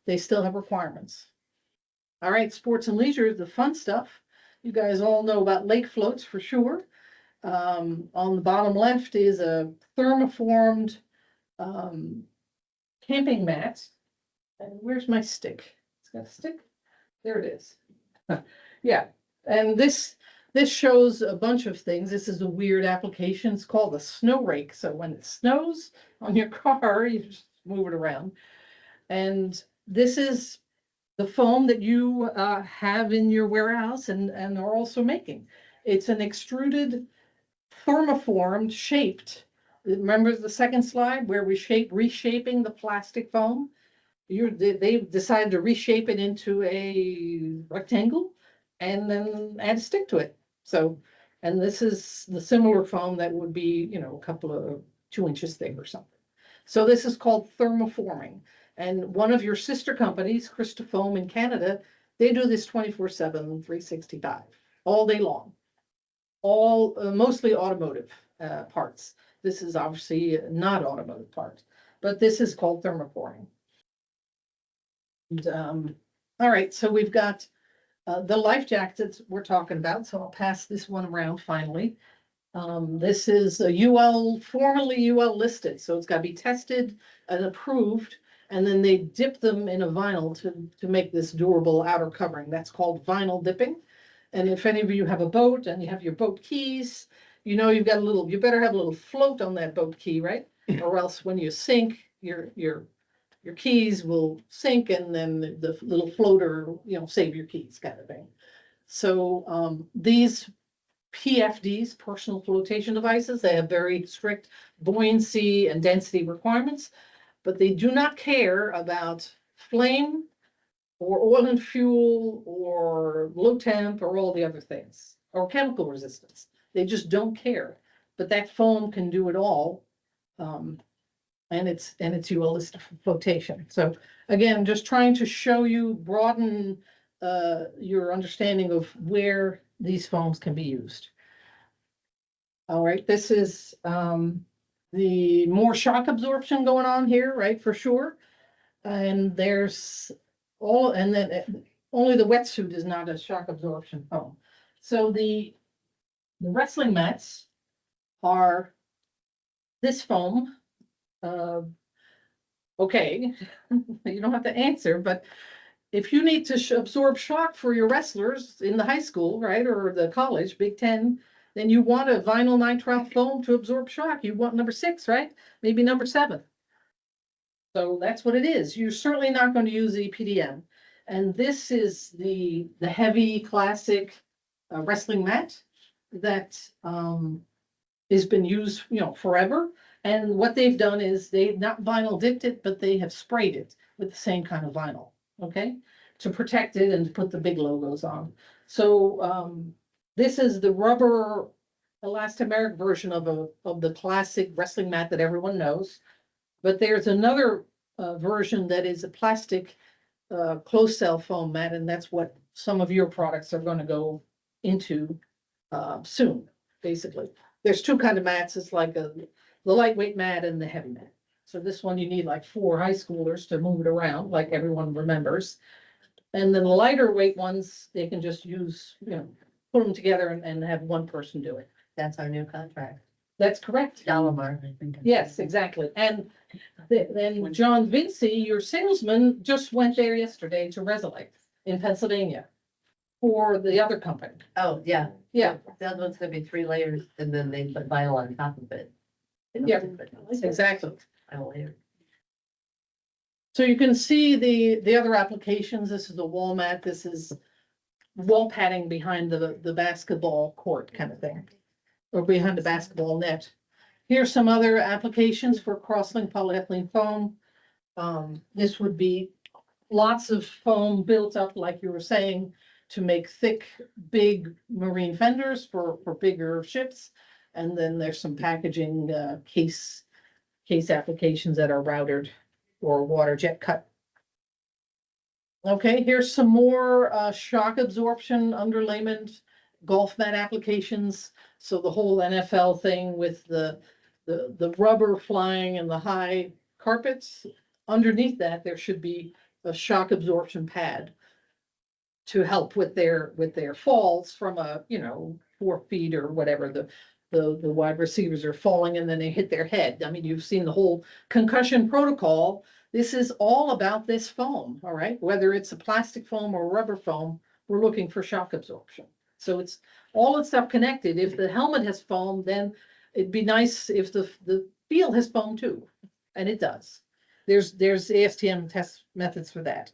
they still have requirements. All right, sports and leisure, the fun stuff. You guys all know about lake floats for sure. On the bottom left is a thermoformed camping mat. And where's my stick? It's got a stick. There it is. Yeah, and this shows a bunch of things. This is a weird application. It's called a snow rake. So when it snows on your car, you just move it around. And this is the foam that you have in your warehouse and are also making. It's an extruded thermoformed shaped. Remember the second slide where we reshaping the plastic foam? They've decided to reshape it into a rectangle and then add a stick to it. So, and this is the similar foam that would be, you know, a couple of 2 inches thick or something. So this is called thermoforming. And one of your sister companies, Cristofoam in Canada, they do this 24/7, 365, all day long. All mostly automotive parts. This is obviously not automotive parts, but this is called thermoforming. And, all right, so we've got the life jackets we're talking about. So I'll pass this one around finally. This is a UL, formerly UL listed, so it's got to be tested and approved, and then they dip them in a vinyl to make this durable outer covering. That's called vinyl dipping. And if any of you have a boat and you have your boat keys, you know you've got you better have a little float on that boat key, right? Or else when you sink, your keys will sink, and then the little floater, you know, save your keys kind of thing. So these PFDs, personal flotation devices, they have very strict buoyancy and density requirements, but they do not care about flame or oil and fuel or low temp or all the other things, or chemical resistance. They just don't care. But that foam can do it all. And it's UL-listed flotation. So again, just trying to show you, broaden your understanding of where these foams can be used. All right, this is the more shock absorption going on here, right, for sure. And there's and then only the wetsuit is not a shock absorption foam. So the wrestling mats are this foam. Okay, you don't have to answer, but if you need to absorb shock for your wrestlers in the high school, right, or the college, Big Ten, then you want a vinyl nitrile foam to absorb shock. You want number 6, right? Maybe number 7. So that's what it is. You're certainly not going to use EPDM. And this is the heavy classic wrestling mat that has been used, you know, forever. And what they've done is they've not vinyl dipped it, but they have sprayed it with the same kind of vinyl, okay, to protect it and to put the big logos on. So this is the rubber elastomeric version of the classic wrestling mat that everyone knows. But there's another version that is a plastic closed cell foam mat, and that's what some of your products are going to go into soon, basically. There's 2 kinds of mats. It's like the lightweight mat and the heavy mat. So this one you need like 4 high schoolers to move it around, like everyone remembers. And then the lighter weight ones, they can just use, you know, put them together and have one person do it. That's our new contract. That's correct. Dalamar, I think. Yes, exactly. And then John Vinci, your salesman, just went there yesterday to Resolite in Pennsylvania for the other company. Oh, yeah. Yeah, The other one's gonna be 3 layers and then they put vinyl on top of it. Yeah, exactly. Vinyl layer. So you can see the other applications. This is the wall mat. This is wall padding behind the basketball court kind of thing, or behind the basketball net. Here's some other applications for crosslink polyethylene foam. This would be lots of foam built up, like you were saying, to make thick, big marine fenders for bigger ships. And then there's some packaging case applications that are routed or water jet cut. Okay, here's some more shock absorption, underlayment, golf mat applications. So the whole NFL thing with the rubber flying and the high carpets. Underneath that, there should be a shock absorption pad to help with their falls from 4 feet or whatever the wide receivers are falling and then they hit their head. I mean, you've seen the whole concussion protocol. This is all about this foam, all right? Whether it's a plastic foam or rubber foam, we're looking for shock absorption. So it's all the stuff connected. If the helmet has foam, then it'd be nice if the field has foam too, and it does. There's ASTM test methods for that.